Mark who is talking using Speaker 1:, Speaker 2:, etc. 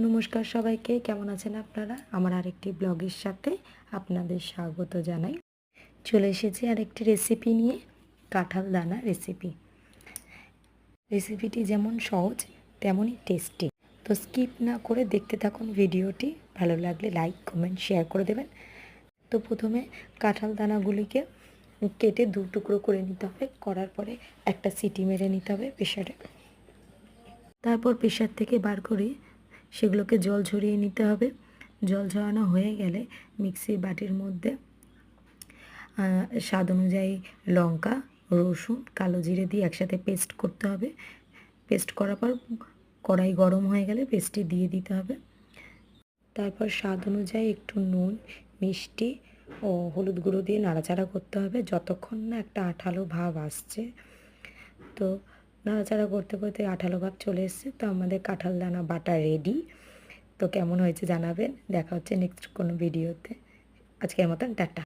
Speaker 1: নমস্কার সবাইকে, কেমন আছেন আপনারা? আমার আরেকটি ব্লগের সাথে আপনাদের স্বাগত জানাই। চলে এসেছি আরেকটি রেসিপি নিয়ে, কাঁঠাল দানা রেসিপি। রেসিপিটি যেমন সহজ তেমনই টেস্টি। তো স্কিপ না করে দেখতে থাকুন ভিডিওটি। ভালো লাগলে লাইক, কমেন্ট, শেয়ার করে দেবেন। তো প্রথমে কাঁঠাল দানাগুলিকে কেটে দু টুকরো করে নিতে হবে। করার পরে একটা সিটি মেরে নিতে হবে প্রেসারে। তারপর প্রেসার থেকে বার করে সেগুলোকে জল ঝরিয়ে নিতে হবে। জল ঝরানো হয়ে গেলে মিক্সির বাটির মধ্যে স্বাদ অনুযায়ী লঙ্কা, রসুন, কালো জিরে দিয়ে একসাথে পেস্ট করতে হবে। পেস্ট করার পর কড়াই গরম হয়ে গেলে পেস্টটি দিয়ে দিতে হবে। তারপর স্বাদ অনুযায়ী একটু নুন, মিষ্টি ও হলুদ গুঁড়ো দিয়ে নাড়াচাড়া করতে হবে যতক্ষণ না একটা আঠালো ভাব আসছে। তো নাড়াচাড়া করতে করতে আঠালো ভাব চলে এসছে। তো আমাদের কাঁঠাল দানা বাটা রেডি। তো কেমন হয়েছে জানাবেন। দেখা হচ্ছে নেক্সট কোনো ভিডিওতে। আজকের মতন টাটা।